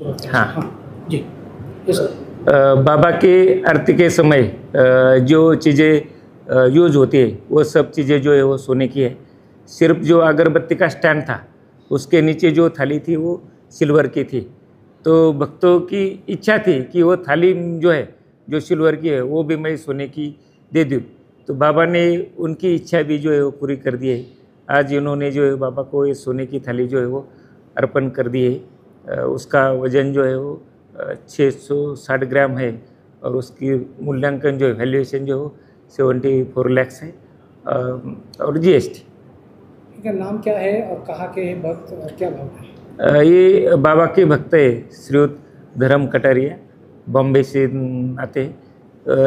हाँ। जी। Yes sir. बाबा की आरती के समय जो चीज़ें यूज़ होती है वो सब चीज़ें जो है वो सोने की है। सिर्फ जो अगरबत्ती का स्टैंड था उसके नीचे जो थाली थी वो सिल्वर की थी। तो भक्तों की इच्छा थी कि वो थाली जो है जो सिल्वर की है वो भी मैं सोने की दे दूँ। तो बाबा ने उनकी इच्छा भी जो है वो पूरी कर दी है। आज इन्होंने जो है बाबा को ये सोने की थाली जो है वो अर्पण कर दी है। उसका वज़न जो है वो 660 ग्राम है और उसकी मूल्यांकन जो है वैल्यूएशन जो 74 लाख है और जीएसटी। इनका नाम क्या है और कहाँ के हैं भक्त और क्या भाव है? ये बाबा के भक्त है श्रीयुत धर्म कटारिया, बॉम्बे से आते हैं।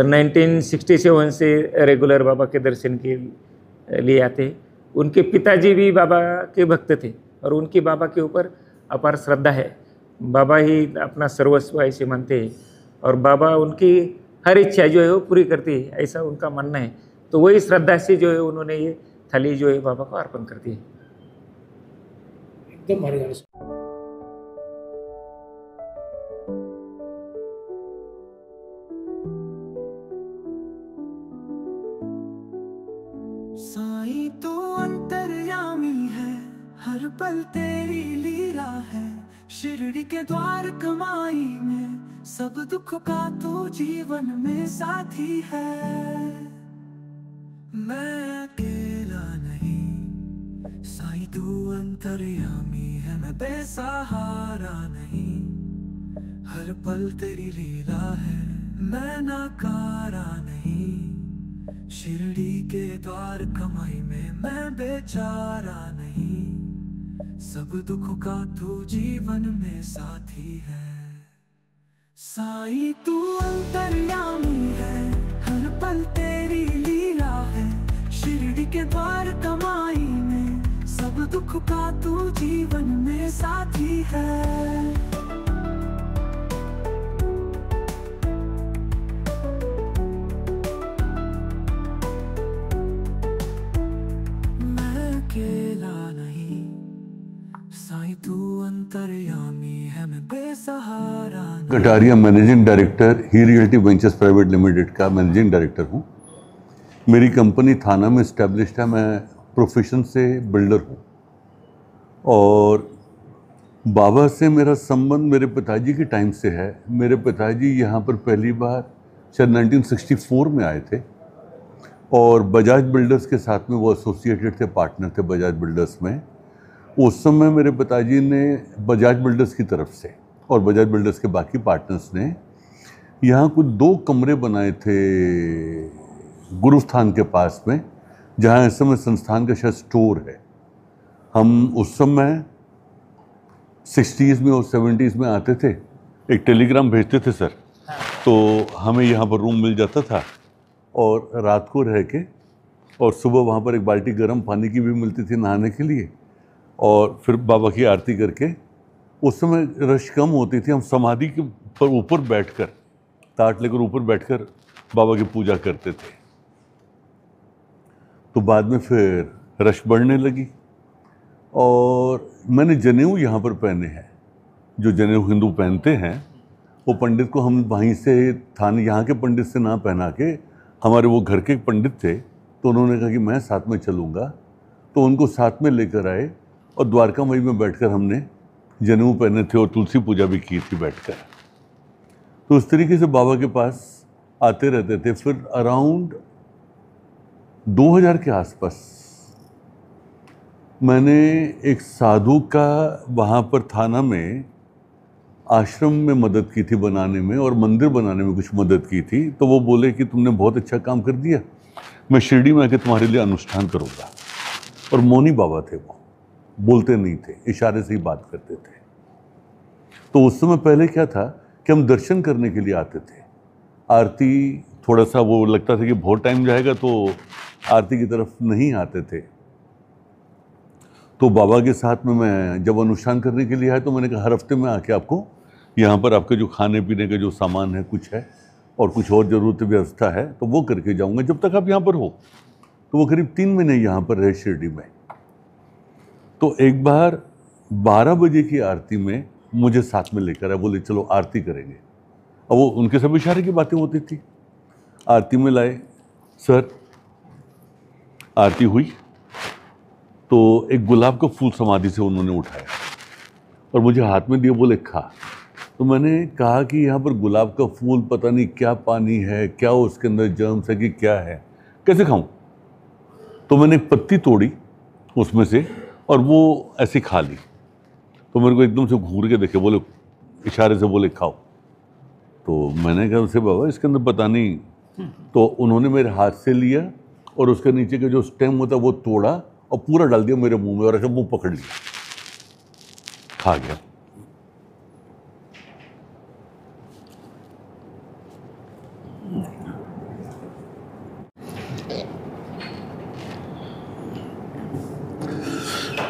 1967 से रेगुलर बाबा के दर्शन के लिए आते हैं। उनके पिताजी भी बाबा के भक्त थे और उनकी बाबा के ऊपर अपार श्रद्धा है। बाबा ही अपना सर्वस्व ऐसे मानते हैं और बाबा उनकी हर इच्छा जो है वो पूरी करती है, ऐसा उनका मानना है। तो वही श्रद्धा से जो है उन्होंने ये थाली जो है बाबा को अर्पण कर दी है। एकदम हरियाणा से। साईं तू अंतर्यामी है, हर पल तेरी लीला है। शिरडी के द्वार कमाई में सब दुख का तू जीवन में साथी है। मैं अकेला नहीं, साईं तू अंतर्यामी है। मैं बेसहारा नहीं, हर पल तेरी लीला है। मैं नाकारा नहीं, शिरडी के द्वार कमाई में मैं बेचारा नहीं। सब दुख का तू जीवन में साथी है। साईं तू अंतर्यामी है, हर पल तेरी लीला है। शिरडी के द्वार कमाई में सब दुख का तू जीवन में साथी है। अकेला नहीं, साईं तू अंतर्यामी है। मैं बेसहारा नहीं। कटारिया मैनेजिंग डायरेक्टर ही रियल्टी वेंचर्स प्राइवेट लिमिटेड का मैनेजिंग डायरेक्टर हूँ। मेरी कंपनी थाना में इस्टेब्लिश्ड है। मैं प्रोफेशन से बिल्डर हूँ और बाबा से मेरा संबंध मेरे पिताजी के टाइम से है। मेरे पिताजी यहाँ पर पहली बार शायद 1964 में आए थे और बजाज बिल्डर्स के साथ में वो एसोसिएटेड थे, पार्टनर थे बजाज बिल्डर्स में। उस समय मेरे पिताजी ने बजाज बिल्डर्स की तरफ से और बजाज बिल्डर्स के बाकी पार्टनर्स ने यहाँ कुछ 2 कमरे बनाए थे गुरुस्थान के पास में, जहाँ इस समय संस्थान का शायद स्टोर है। हम उस समय 60s में और 70s में आते थे, एक टेलीग्राम भेजते थे सर, तो हमें यहाँ पर रूम मिल जाता था और रात को रह के और सुबह वहाँ पर एक बाल्टी गर्म पानी की भी मिलती थी नहाने के लिए और फिर बाबा की आरती करके। उस समय रश कम होती थी। हम समाधि के पर ऊपर बैठकर, ताट लेकर ऊपर बैठकर बाबा की पूजा करते थे। तो बाद में फिर रश बढ़ने लगी और मैंने जनेऊ यहाँ पर पहने हैं। जो जनेऊ हिंदू पहनते हैं वो पंडित को हम वहीं से थाने यहाँ के पंडित से ना पहना के, हमारे वो घर के पंडित थे तो उन्होंने कहा कि मैं साथ में चलूँगा, तो उनको साथ में लेकर आए और द्वारका माई में बैठकर हमने जनेऊ पहने थे और तुलसी पूजा भी की थी बैठकर। तो उस तरीके से बाबा के पास आते रहते थे। फिर अराउंड 2000 के आसपास मैंने एक साधु का वहाँ पर थाना में आश्रम में मदद की थी बनाने में और मंदिर बनाने में कुछ मदद की थी। तो वो बोले कि तुमने बहुत अच्छा काम कर दिया, मैं शिरडी में आके तुम्हारे लिए अनुष्ठान करूँगा। और मौनी बाबा थे, वो बोलते नहीं थे, इशारे से ही बात करते थे। तो उस समय पहले क्या था कि हम दर्शन करने के लिए आते थे। आरती थोड़ा सा वो लगता था कि बहुत टाइम जाएगा तो आरती की तरफ नहीं आते थे। तो बाबा के साथ में मैं जब अनुष्ठान करने के लिए आया तो मैंने कहा हर हफ्ते में आके आपको यहाँ पर आपके जो खाने पीने का जो सामान है कुछ है और कुछ और ज़रूरत व्यवस्था है तो वो करके जाऊँगा जब तक आप यहाँ पर हो। तो वो करीब 3 महीने यहाँ पर रहे शिरडी में। तो एक बार 12 बजे की आरती में मुझे साथ में लेकर आए, बोले चलो आरती करेंगे। अब वो उनके सब इशारे की बातें होती थी। आरती में लाए सर, आरती हुई तो एक गुलाब का फूल समाधि से उन्होंने उठाया और मुझे हाथ में दिया, बोले खा। तो मैंने कहा कि यहाँ पर गुलाब का फूल पता नहीं क्या पानी है, क्या उसके अंदर जर्म्स है कि क्या है, कैसे खाऊं। तो मैंने एक पत्ती तोड़ी उसमें से और वो ऐसे खा ली। तो मेरे को एकदम से घूर के देखे, बोले इशारे से बोले खाओ। तो मैंने कहा उनसे बाबा इसके अंदर पता नहीं। तो उन्होंने मेरे हाथ से लिया और उसके नीचे का जो स्टेम होता है वो तोड़ा और पूरा डाल दिया मेरे मुंह में और ऐसे मुंह पकड़ लिया, खा गया।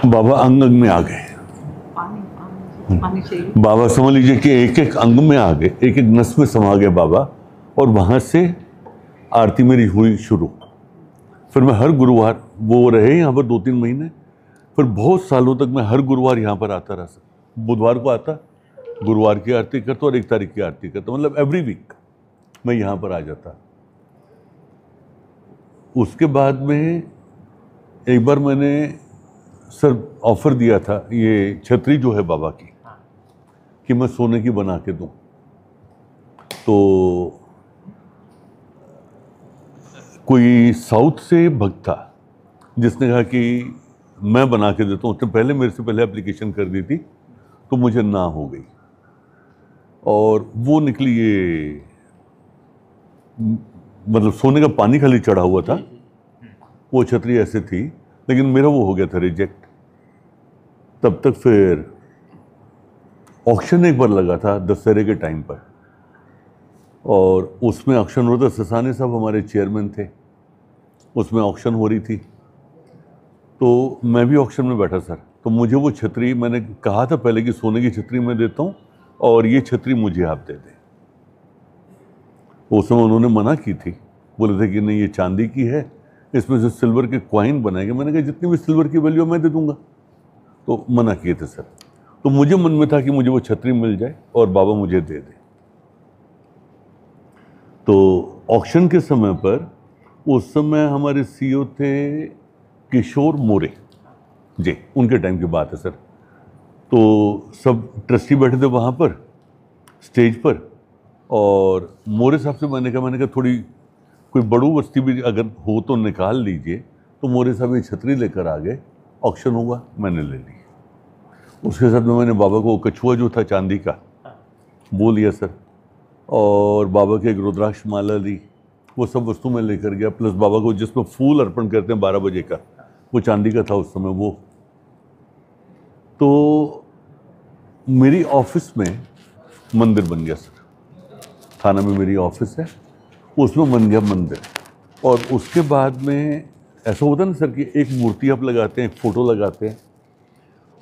बाबा अंग अंग में आ गए। पानी चाहिए। बाबा समझ लीजिए कि एक एक अंग में आ गए, एक एक नस में समा गए बाबा। और वहाँ से आरती मेरी हुई शुरू। फिर मैं हर गुरुवार, वो रहे यहाँ पर 2-3 महीने, फिर बहुत सालों तक मैं हर गुरुवार यहाँ पर आता रहा। बुधवार को आता, गुरुवार की आरती करता और 1 तारीख की आरती करता, मतलब एवरी वीक मैं यहाँ पर आ जाता। उसके बाद में एक बार मैंने सर ऑफर दिया था, ये छतरी जो है बाबा की, कि मैं सोने की बना के दूं। तो कोई साउथ से भक्त था जिसने कहा कि मैं बना के देता हूँ। उसने पहले मेरे से पहले एप्लीकेशन कर दी थी, तो मुझे ना हो गई। और वो निकली ये, मतलब सोने का पानी खाली चढ़ा हुआ था, वो छतरी ऐसे थी, लेकिन मेरा वो हो गया था रिजेक्ट। तब तक फिर ऑक्शन एक बार लगा था दशहरे के टाइम पर, और उसमें ऑक्शन होता, ससाने साहब हमारे चेयरमैन थे, उसमें ऑक्शन हो रही थी। तो मैं भी ऑक्शन में बैठा सर। तो मुझे वो छतरी, मैंने कहा था पहले कि सोने की छतरी मैं देता हूँ और ये छतरी मुझे आप दे दें। उस समय उन्होंने मना की थी, बोले थे कि नहीं ये चांदी की है, इसमें से सिल्वर के कॉइन बनाएंगे। मैंने कहा जितनी भी सिल्वर की वैल्यू मैं दे दूंगा। तो मना किए थे सर। तो मुझे मन में था कि मुझे वो छतरी मिल जाए और बाबा मुझे दे दे। तो ऑक्शन के समय पर उस समय हमारे सीईओ थे किशोर मोरे जी, उनके टाइम की बात है सर। तो सब ट्रस्टी बैठे थे वहाँ पर स्टेज पर, और मोरे साहब से मैंने कहा थोड़ी कोई बड़ू वस्ती भी अगर हो तो निकाल लीजिए। तो मोरे साहब ये छतरी लेकर आ गए, ऑक्शन हुआ, मैंने ले ली। उसके साथ में मैंने बाबा को कछुआ जो था चांदी का वो लिया सर, और बाबा के एक रुद्राक्ष माला ली, वो सब वस्तु में लेकर गया। प्लस बाबा को जिसमें फूल अर्पण करते हैं 12 बजे का, वो चांदी का था उस समय वो। तो मेरी ऑफिस में मंदिर बन गया सर, थाना में मेरी ऑफिस है, उसमें बन गया मंदिर। और उसके बाद में ऐसा होता है ना सर कि एक मूर्ति आप लगाते हैं, एक फ़ोटो लगाते हैं,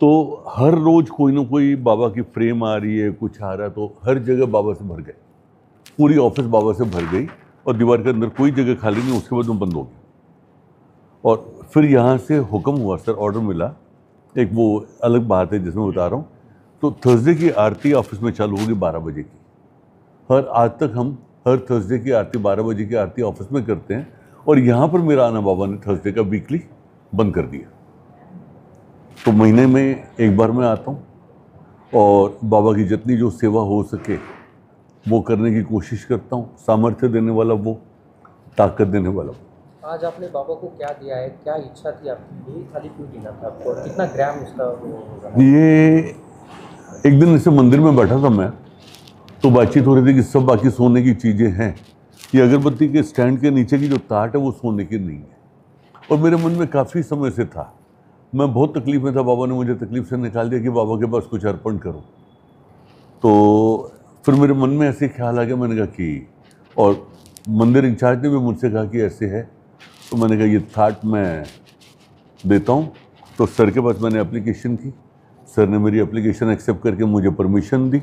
तो हर रोज़ कोई ना कोई बाबा की फ्रेम आ रही है, कुछ आ रहा है, तो हर जगह बाबा से भर गए, पूरी ऑफिस बाबा से भर गई और दीवार के अंदर कोई जगह खाली नहीं। उसके बाद वो बंद हो गई। और फिर यहाँ से हुक्म हुआ सर, ऑर्डर मिला, एक वो अलग बात है जिसमें बता रहा हूँ। तो थर्सडे की आरती ऑफिस में चालू होगी 12 बजे की। आज तक हम हर थर्सडे की आरती 12 बजे की आरती ऑफिस में करते हैं, और यहाँ पर मेरा आना बाबा ने थर्सडे का वीकली बंद कर दिया। तो महीने में एक बार मैं आता हूँ और बाबा की जितनी जो सेवा हो सके वो करने की कोशिश करता हूँ। सामर्थ्य देने वाला वो, ताकत देने वाला वो। आज आपने बाबा को क्या दिया है, क्या इच्छा थी आपकी, यही थाली क्यों देना था आपको, और कितना ग्राम इसका वो? ये एक दिन ऐसे मंदिर में बैठा था मैं, तो बातचीत हो रही थी कि सब बाकी सोने की चीज़ें हैं, ये अगरबत्ती के स्टैंड के नीचे की जो ताट है वो सोने की नहीं है। और मेरे मन में काफ़ी समय से था, मैं बहुत तकलीफ में था, बाबा ने मुझे तकलीफ से निकाल दिया कि बाबा के पास कुछ अर्पण करो। तो फिर मेरे मन में ऐसे ख्याल आ गया, मैंने कहा कि, और मंदिर इंचार्ज ने भी मुझसे कहा कि ऐसे है, तो मैंने कहा ये थाट मैं देता हूँ। तो सर के पास मैंने एप्लीकेशन की, सर ने मेरी एप्लीकेशन एक्सेप्ट करके मुझे परमिशन दी,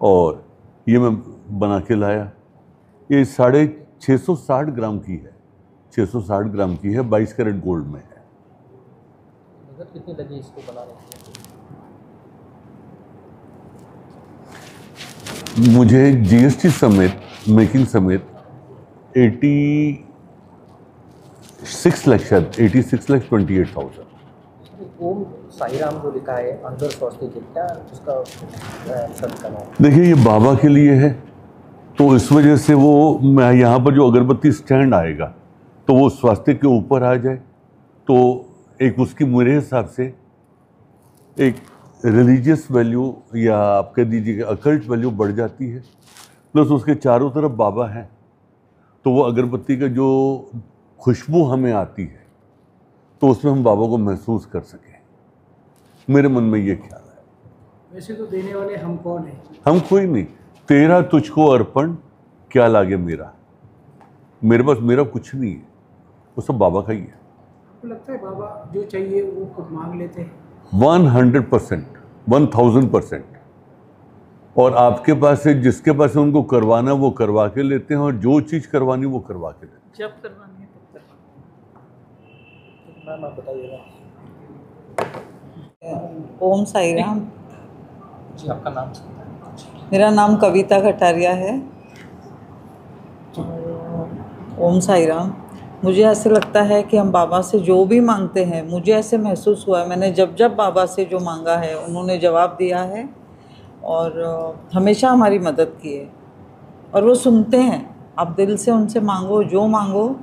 और ये मैं बना के लाया। ये 660 ग्राम की है, 660 ग्राम की है, 22 कैरेट गोल्ड में है। कितनी लगी इसको बनाने मुझे जीएसटी समेत, मेकिंग समेत 86 लाख, शायद 86,28,000। ओम साई राम जो लिखा है अंदर स्वास्थ्य के, क्या उसका सर का नाम? देखिए ये बाबा के लिए है, तो इस वजह से वो मैं यहाँ पर जो अगरबत्ती स्टैंड आएगा तो वो स्वास्थ्य के ऊपर आ जाए, तो एक उसकी मेरे हिसाब से एक रिलीजियस वैल्यू या आप कह दीजिए अकल्ट वैल्यू बढ़ जाती है। प्लस उसके चारों तरफ बाबा हैं, तो वो अगरबत्ती का जो खुशबू हमें आती है तो उसमें हम बाबा को महसूस कर सकें, मेरे मन में ये ख्याल है। वैसे तो देने वाले हम कौन हैं? हम कोई नहीं, तेरा तुझको अर्पण क्या लागे मेरा, मेरे पास मेरा कुछ नहीं है, वो सब बाबा का ही है। आपको लगता है बाबा जो चाहिए वो खुद मांग लेते हैं? 100%, 1000%। और आपके पास है, जिसके पास है उनको करवाना वो करवा के लेते हैं, और जो चीज़ करवानी वो करवा के लेते हैं। जब करवानी है तब करवानी है। मैम आप बताइएगा। ओम साई राम। जी आपका नाम? मेरा नाम कविता कटारिया है। ओम साई राम। मुझे ऐसे लगता है कि हम बाबा से जो भी मांगते हैं, मुझे ऐसे महसूस हुआ है, मैंने जब जब बाबा से जो मांगा है उन्होंने जवाब दिया है और हमेशा हमारी मदद की है, और वो सुनते हैं। आप दिल से उनसे मांगो, जो मांगो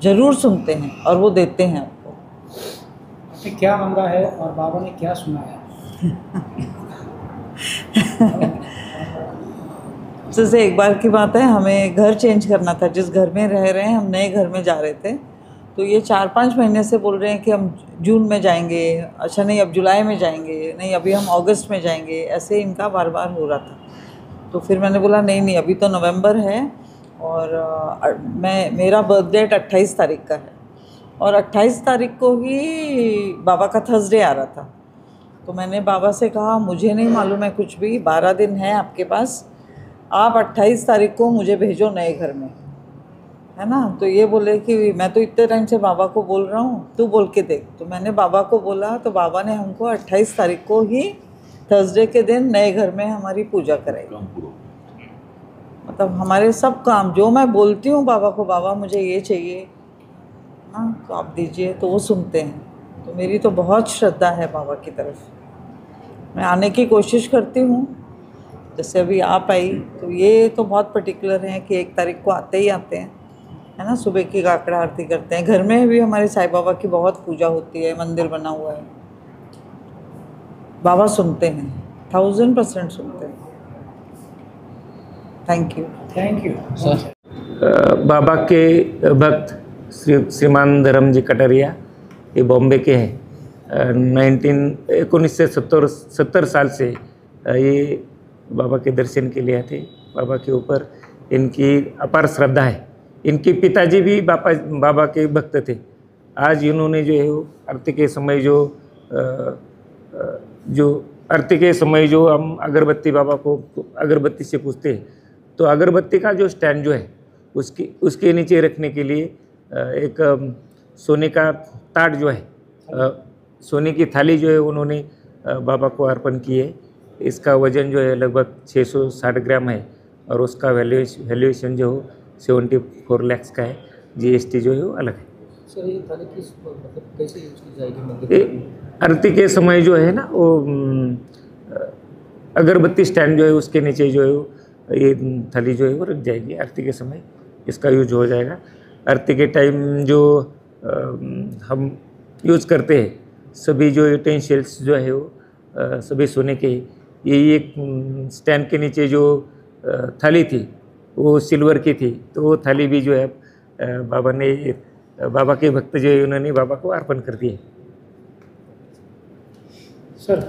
ज़रूर सुनते हैं और वो देते हैं आपको। आपने क्या मांगा है और बाबा ने क्या सुनाया? जैसे एक बार की बात है, हमें घर चेंज करना था। जिस घर में रह रहे हैं, हम नए घर में जा रहे थे, तो ये 4-5 महीने से बोल रहे हैं कि हम जून में जाएंगे, अच्छा नहीं अब जुलाई में जाएंगे, नहीं अभी हम अगस्त में जाएंगे, ऐसे इनका बार बार हो रहा था। तो फिर मैंने बोला नहीं नहीं, अभी तो नवंबर है और मेरा बर्थ डेट 28 तारीख का है, और 28 तारीख को ही बाबा का थर्सडे आ रहा था। तो मैंने बाबा से कहा मुझे नहीं मालूम है कुछ भी, 12 दिन है आपके पास, आप 28 तारीख को मुझे भेजो नए घर में, है ना। तो ये बोले कि मैं तो इतने टाइम से बाबा को बोल रहा हूँ, तू बोल के देख। तो मैंने बाबा को बोला, तो बाबा ने हमको 28 तारीख को ही थर्सडे के दिन नए घर में हमारी पूजा कराई। मतलब हमारे सब काम जो मैं बोलती हूँ बाबा को, बाबा मुझे ये चाहिए ना तो आप दीजिए, तो वो सुनते हैं। तो मेरी तो बहुत श्रद्धा है बाबा की तरफ, मैं आने की कोशिश करती हूँ। जैसे अभी आप आई, तो ये तो बहुत पर्टिकुलर है कि 1 तारीख को आते ही आते हैं, है ना। सुबह की काकड़ा आरती करते हैं, घर में भी हमारे साईं बाबा की बहुत पूजा होती है, मंदिर बना हुआ है। बाबा सुनते हैं, 1000% सुनते हैं। Thank you. Thank you sir. बाबा के भक्त श्रीमान धर्म जी कटारिया, ये बॉम्बे के हैं। 1970 साल से ये बाबा के दर्शन के लिए आते। बाबा के ऊपर इनकी अपार श्रद्धा है। इनके पिताजी भी बाबा के भक्त थे। आज इन्होंने जो है वो आरती के समय जो हम अगरबत्ती बाबा को अगरबत्ती से पूछते हैं, तो अगरबत्ती का जो स्टैंड जो है उसके नीचे रखने के लिए एक सोने का ताट जो है, सोने की थाली जो है उन्होंने बाबा को अर्पण की है। इसका वज़न जो है लगभग 660 ग्राम है और उसका वैल्यूएशन जो 74 लाख का है। जीएसटी जो है वो अलग है। सर ये थाली किस मतलब कैसे यूज की जाएगी मंदिर ये आरती के समय जो है ना वो अगरबत्ती स्टैंड जो है उसके नीचे जो है वो ये थाली जो है वो रख जाएगी। आरती के समय इसका यूज हो जाएगा। आरती के टाइम जो हम यूज़ करते हैं सभी जो यूटेंसिल्स जो है वो सभी सोने के। ये एक स्टैंड के नीचे जो थाली थी वो सिल्वर की थी, तो वो थाली भी जो है बाबा के भक्त जो है उन्होंने बाबा को अर्पण कर दिए। सर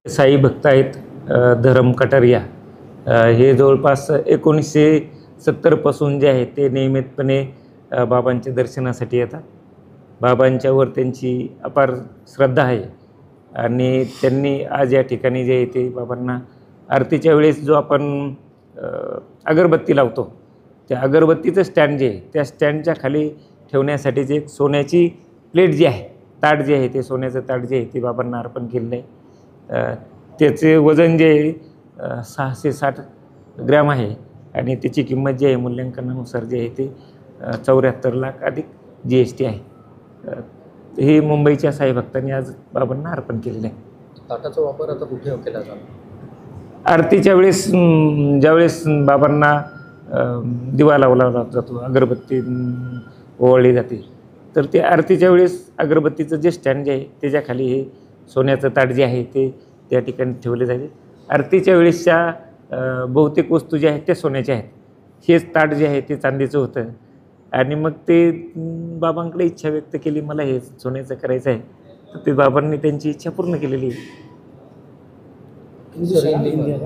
साई भक्त आहेत धरम कटारिया, हे जवळपास 1970 पासून जे आहे ते नियमितपणे बाबांच्या दर्शनासाठी येतात। बाबांच्यावर त्यांची अपार श्रद्धा आहे आणि त्यांनी आज या ठिकाणी जे आहे ते बाबांना आरतीच्या वेळेस जो आपण अगरबत्ती लावतो, त्या अगरबत्तीचं स्टँड जे आहे त्या स्टँडच्या खाली ठेवण्यासाठीची एक सोन्याची प्लेट जी आहे, ताट जे आहे ते सोन्याचं ताट जे आहे ते बाबांना अर्पण केलेलं आहे। त्याचे वजन जे आहे 660 ग्रॅम आहे आणि त्याची किंमत जी आहे मूल्यांकनानुसार जे आहे ते 74 लाख अधिक GST आहे. हे मुंबईच्या साई भक्तांनी आज बाबांना अर्पण केलेलं आहे. ताटाचा वापर आता कुठे केला जातो? आरतीच्या वेळेस ज्यावेळेस बाबांना दिवा लावला जातो, अगरबत्ती ओवाळली जाते, तर ते आरतीच्या वेळेस अगरबत्तीचं जे स्टँड जे आहे त्याच्याखाली हे सोन्याचं ताट जे आहे ते त्या ठिकाणी ठेवले जाते. आरतीच्या वेळेसच्या बहुतेक वस्तू ज्या आहेत त्या सोन्याच्या आहेत. हेच ताट जे आहे ते चांदीचं होतं आणि मग ते बाबांकडे इच्छा व्यक्त केली, मला हे सोन्याचं करायचं आहे, तर ते बाबांनी त्यांची इच्छा पूर्ण केलेली आहे. हिंदी से इंडिया का